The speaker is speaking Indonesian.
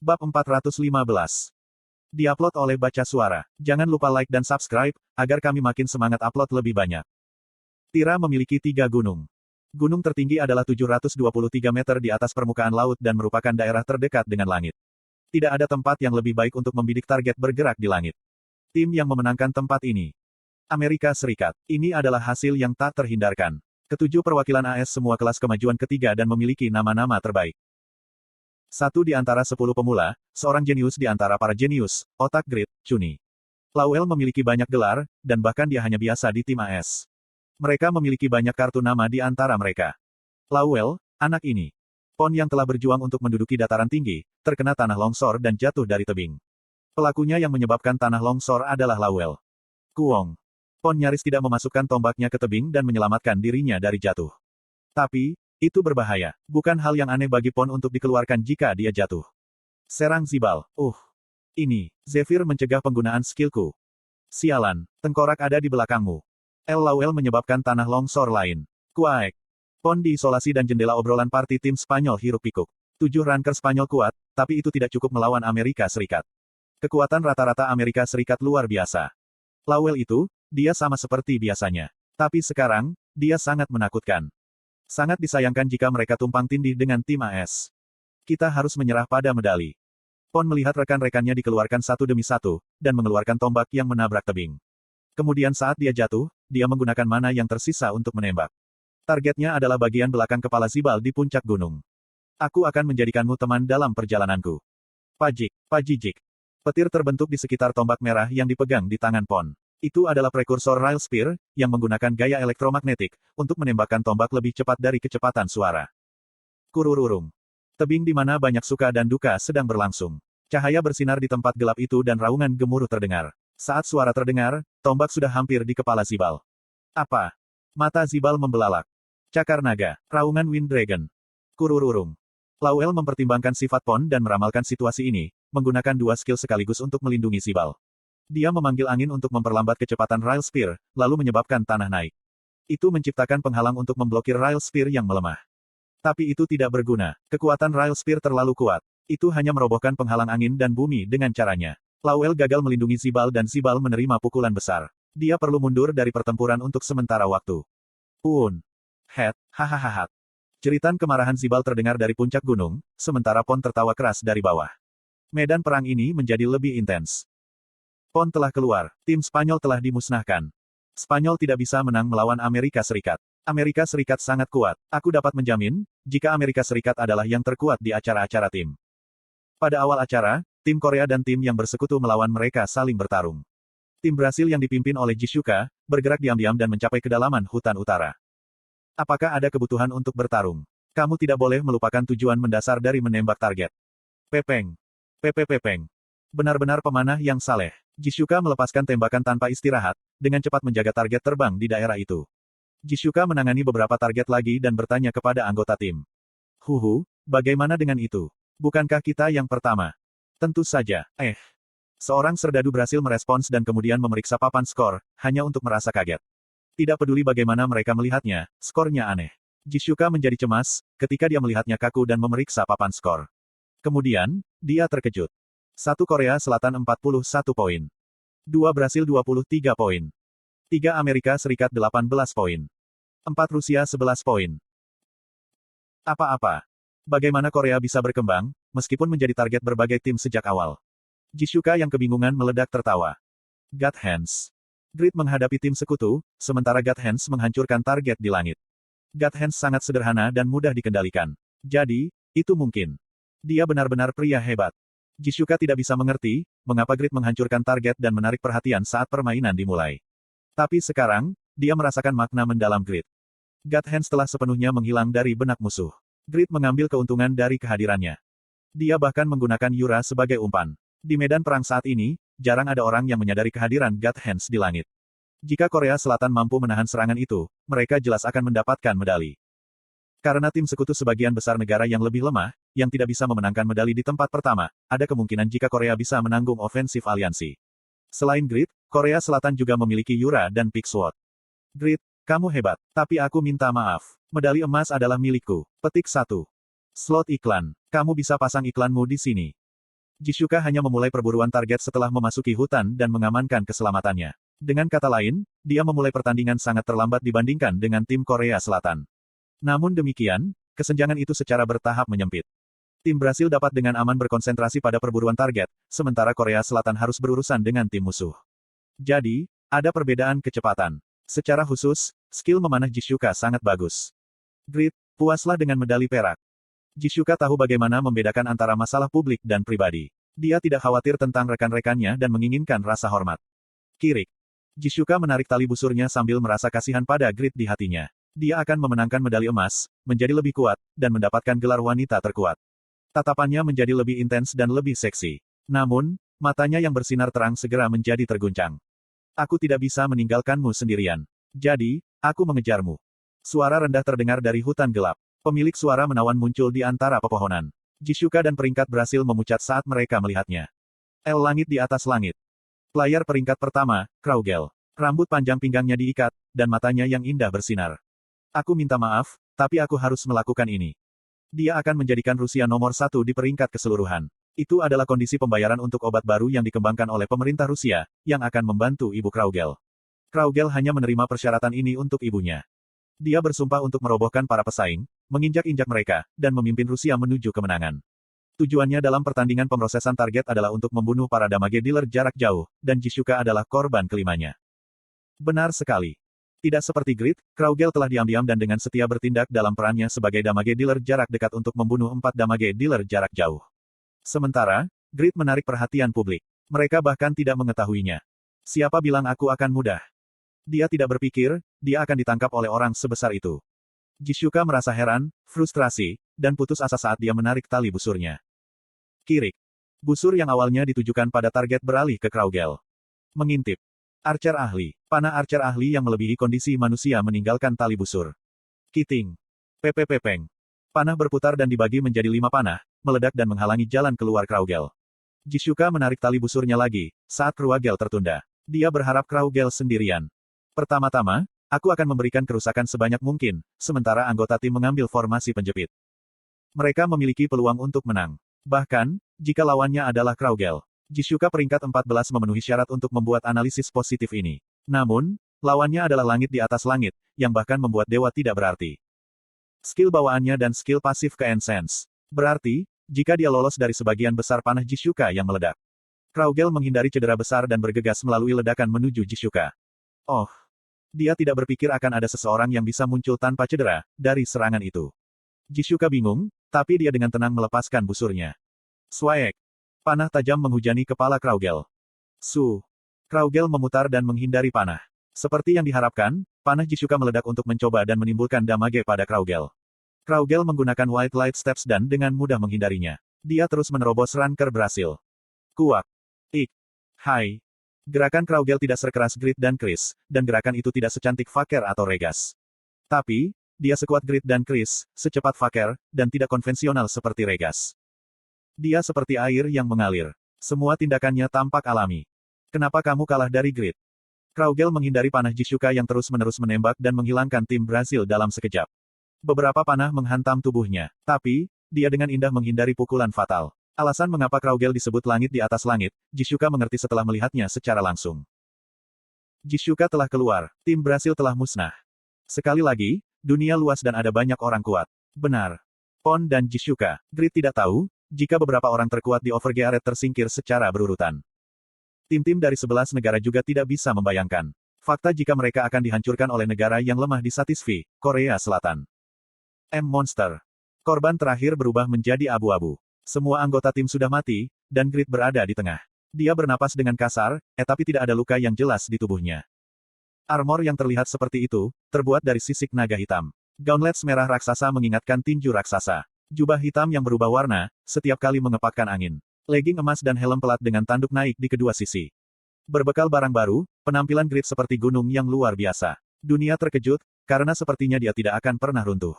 Bab 415. Diupload oleh Baca Suara. Jangan lupa like dan subscribe, agar kami makin semangat upload lebih banyak. Tira memiliki 3 gunung. Gunung tertinggi adalah 723 meter di atas permukaan laut dan merupakan daerah terdekat dengan langit. Tidak ada tempat yang lebih baik untuk membidik target bergerak di langit. Tim yang memenangkan tempat ini. Amerika Serikat. Ini adalah hasil yang tak terhindarkan. Ketujuh perwakilan AS semua kelas kemajuan ketiga dan memiliki nama-nama terbaik. Satu di antara 10 pemula, seorang jenius di antara para jenius, otak Grid, Chuni. Lowell memiliki banyak gelar, dan bahkan dia hanya biasa di tim AS. Mereka memiliki banyak kartu nama di antara mereka. Lowell, anak ini. Pon yang telah berjuang untuk menduduki dataran tinggi, terkena tanah longsor dan jatuh dari tebing. Pelakunya yang menyebabkan tanah longsor adalah Lowell. Kuong. Pon nyaris tidak memasukkan tombaknya ke tebing dan menyelamatkan dirinya dari jatuh. Tapi, itu berbahaya. Bukan hal yang aneh bagi Pon untuk dikeluarkan jika dia jatuh. Serang Zibal. Ini. Zephyr mencegah penggunaan skillku. Sialan. Tengkorak ada di belakangmu. El Lowell menyebabkan tanah longsor lain. Kuaek. Pon diisolasi dan jendela obrolan party tim Spanyol hiruk pikuk. 7 ranker Spanyol kuat, tapi itu tidak cukup melawan Amerika Serikat. Kekuatan rata-rata Amerika Serikat luar biasa. Lowell itu, dia sama seperti biasanya. Tapi sekarang, dia sangat menakutkan. Sangat disayangkan jika mereka tumpang tindih dengan tim AS. Kita harus menyerah pada medali. Pon melihat rekan-rekannya dikeluarkan satu demi satu, dan mengeluarkan tombak yang menabrak tebing. Kemudian saat dia jatuh, dia menggunakan mana yang tersisa untuk menembak. Targetnya adalah bagian belakang kepala Zibal di puncak gunung. Aku akan menjadikanmu teman dalam perjalananku. Pajijik. Petir terbentuk di sekitar tombak merah yang dipegang di tangan Pon. Itu adalah prekursor Rail Spear, yang menggunakan gaya elektromagnetik, untuk menembakkan tombak lebih cepat dari kecepatan suara. Kurururung. Tebing di mana banyak suka dan duka sedang berlangsung. Cahaya bersinar di tempat gelap itu dan raungan gemuruh terdengar. Saat suara terdengar, tombak sudah hampir di kepala Zibal. Apa? Mata Zibal membelalak. Cakar naga, raungan Wind Dragon. Kurururung. Lowell mempertimbangkan sifat Pon dan meramalkan situasi ini, menggunakan 2 skill sekaligus untuk melindungi Zibal. Dia memanggil angin untuk memperlambat kecepatan Rail Spear, lalu menyebabkan tanah naik. Itu menciptakan penghalang untuk memblokir Rail Spear yang melemah. Tapi itu tidak berguna. Kekuatan Rail Spear terlalu kuat. Itu hanya merobohkan penghalang angin dan bumi dengan caranya. Lowell gagal melindungi Zibal dan Zibal menerima pukulan besar. Dia perlu mundur dari pertempuran untuk sementara waktu. Hahaha. Jeritan kemarahan Zibal terdengar dari puncak gunung, sementara Pon tertawa keras dari bawah. Medan perang ini menjadi lebih intens. Pon telah keluar. Tim Spanyol telah dimusnahkan. Spanyol tidak bisa menang melawan Amerika Serikat. Amerika Serikat sangat kuat. Aku dapat menjamin, jika Amerika Serikat adalah yang terkuat di acara-acara tim. Pada awal acara, tim Korea dan tim yang bersekutu melawan mereka saling bertarung. Tim Brasil yang dipimpin oleh Jishuka, bergerak diam-diam dan mencapai kedalaman hutan utara. Apakah ada kebutuhan untuk bertarung? Kamu tidak boleh melupakan tujuan mendasar dari menembak target. Pepeng. Benar-benar pemanah yang saleh. Jishuka melepaskan tembakan tanpa istirahat, dengan cepat menjaga target terbang di daerah itu. Jishuka menangani beberapa target lagi dan bertanya kepada anggota tim. Bagaimana dengan itu? Bukankah kita yang pertama? Tentu saja. Seorang serdadu berhasil merespons dan kemudian memeriksa papan skor, hanya untuk merasa kaget. Tidak peduli bagaimana mereka melihatnya, skornya aneh. Jishuka menjadi cemas, ketika dia melihatnya kaku dan memeriksa papan skor. Kemudian, dia terkejut. 1 Korea Selatan 41 poin. 2 Brasil 23 poin. 3 Amerika Serikat 18 poin. 4 Rusia 11 poin. Apa-apa? Bagaimana Korea bisa berkembang, meskipun menjadi target berbagai tim sejak awal? Jishuka yang kebingungan meledak tertawa. God Hands. Grid menghadapi tim sekutu, sementara God Hands menghancurkan target di langit. God Hands sangat sederhana dan mudah dikendalikan. Jadi, itu mungkin. Dia benar-benar pria hebat. Jishuka tidak bisa mengerti, mengapa Grid menghancurkan target dan menarik perhatian saat permainan dimulai. Tapi sekarang, dia merasakan makna mendalam Grid. God Hands telah sepenuhnya menghilang dari benak musuh. Grid mengambil keuntungan dari kehadirannya. Dia bahkan menggunakan Yura sebagai umpan. Di medan perang saat ini, jarang ada orang yang menyadari kehadiran God Hands di langit. Jika Korea Selatan mampu menahan serangan itu, mereka jelas akan mendapatkan medali. Karena tim sekutu sebagian besar negara yang lebih lemah, yang tidak bisa memenangkan medali di tempat pertama, ada kemungkinan jika Korea bisa menanggung ofensif aliansi. Selain Grid, Korea Selatan juga memiliki Yura dan Pixwood. Grid, kamu hebat, tapi aku minta maaf. Medali emas adalah milikku. Petik 1. Slot iklan. Kamu bisa pasang iklanmu di sini. Jishuka hanya memulai perburuan target setelah memasuki hutan dan mengamankan keselamatannya. Dengan kata lain, dia memulai pertandingan sangat terlambat dibandingkan dengan tim Korea Selatan. Namun demikian, kesenjangan itu secara bertahap menyempit. Tim Brasil dapat dengan aman berkonsentrasi pada perburuan target, sementara Korea Selatan harus berurusan dengan tim musuh. Jadi, ada perbedaan kecepatan. Secara khusus, skill memanah Jishuka sangat bagus. Grit, puaslah dengan medali perak. Jishuka tahu bagaimana membedakan antara masalah publik dan pribadi. Dia tidak khawatir tentang rekan-rekannya dan menginginkan rasa hormat. Kirik. Jishuka menarik tali busurnya sambil merasa kasihan pada Grit di hatinya. Dia akan memenangkan medali emas, menjadi lebih kuat, dan mendapatkan gelar wanita terkuat. Tatapannya menjadi lebih intens dan lebih seksi. Namun, matanya yang bersinar terang segera menjadi terguncang. Aku tidak bisa meninggalkanmu sendirian. Jadi, aku mengejarmu. Suara rendah terdengar dari hutan gelap. Pemilik suara menawan muncul di antara pepohonan. Jishuka dan peringkat berhasil memucat saat mereka melihatnya. Langit di atas langit. Player peringkat pertama, Kraugel. Rambut panjang pinggangnya diikat, dan matanya yang indah bersinar. Aku minta maaf, tapi aku harus melakukan ini. Dia akan menjadikan Rusia nomor 1 di peringkat keseluruhan. Itu adalah kondisi pembayaran untuk obat baru yang dikembangkan oleh pemerintah Rusia, yang akan membantu ibu Kraugel. Kraugel hanya menerima persyaratan ini untuk ibunya. Dia bersumpah untuk merobohkan para pesaing, menginjak-injak mereka, dan memimpin Rusia menuju kemenangan. Tujuannya dalam pertandingan pemrosesan target adalah untuk membunuh para damage dealer jarak jauh, dan Jishuka adalah korban kelimanya. Benar sekali. Tidak seperti Grit, Kraugel telah diam-diam dan dengan setia bertindak dalam perannya sebagai damage dealer jarak dekat untuk membunuh 4 damage dealer jarak jauh. Sementara, Grit menarik perhatian publik. Mereka bahkan tidak mengetahuinya. Siapa bilang aku akan mudah? Dia tidak berpikir, dia akan ditangkap oleh orang sebesar itu. Jishuka merasa heran, frustrasi, dan putus asa saat dia menarik tali busurnya. Kirik. Busur yang awalnya ditujukan pada target beralih ke Kraugel. Mengintip. Archer ahli. Panah archer ahli yang melebihi kondisi manusia meninggalkan tali busur. Kiting. Pepeng. Panah berputar dan dibagi menjadi 5 panah, meledak dan menghalangi jalan keluar Kraugel. Jishuka menarik tali busurnya lagi, saat Kraugel tertunda. Dia berharap Kraugel sendirian. Pertama-tama, aku akan memberikan kerusakan sebanyak mungkin, sementara anggota tim mengambil formasi penjepit. Mereka memiliki peluang untuk menang. Bahkan, jika lawannya adalah Kraugel. Jishuka peringkat 14 memenuhi syarat untuk membuat analisis positif ini. Namun, lawannya adalah langit di atas langit, yang bahkan membuat dewa tidak berarti. Skill bawaannya dan skill pasif ke Ensense. Berarti, jika dia lolos dari sebagian besar panah Jishuka yang meledak. Kraugel menghindari cedera besar dan bergegas melalui ledakan menuju Jishuka. Oh. Dia tidak berpikir akan ada seseorang yang bisa muncul tanpa cedera, dari serangan itu. Jishuka bingung, tapi dia dengan tenang melepaskan busurnya. Swaek. Panah tajam menghujani kepala Kraugel. Kraugel memutar dan menghindari panah. Seperti yang diharapkan, panah Jishuka meledak untuk mencoba dan menimbulkan damage pada Kraugel. Kraugel menggunakan White Light Steps dan dengan mudah menghindarinya. Dia terus menerobos ranker berhasil. Kuak. Hai. Gerakan Kraugel tidak sekeras Grit dan Chris, dan gerakan itu tidak secantik Faker atau Regas. Tapi, dia sekuat Grit dan Chris, secepat Faker, dan tidak konvensional seperti Regas. Dia seperti air yang mengalir. Semua tindakannya tampak alami. Kenapa kamu kalah dari Grit? Kraugel menghindari panah Jishuka yang terus-menerus menembak dan menghilangkan tim Brasil dalam sekejap. Beberapa panah menghantam tubuhnya, tapi, dia dengan indah menghindari pukulan fatal. Alasan mengapa Kraugel disebut langit di atas langit, Jishuka mengerti setelah melihatnya secara langsung. Jishuka telah keluar, tim Brasil telah musnah. Sekali lagi, dunia luas dan ada banyak orang kuat. Benar. Pon dan Jishuka, Grit tidak tahu, jika beberapa orang terkuat di Overgeared tersingkir secara berurutan. Tim-tim dari 11 negara juga tidak bisa membayangkan fakta jika mereka akan dihancurkan oleh negara yang lemah di Satisfi, Korea Selatan. Monster. Korban terakhir berubah menjadi abu-abu. Semua anggota tim sudah mati, dan Grit berada di tengah. Dia bernapas dengan kasar, tapi tidak ada luka yang jelas di tubuhnya. Armor yang terlihat seperti itu, terbuat dari sisik naga hitam. Gauntlets merah raksasa mengingatkan tinju raksasa. Jubah hitam yang berubah warna, setiap kali mengepakkan angin. Legging emas dan helm pelat dengan tanduk naik di kedua sisi. Berbekal barang baru, penampilan Grit seperti gunung yang luar biasa. Dunia terkejut, karena sepertinya dia tidak akan pernah runtuh.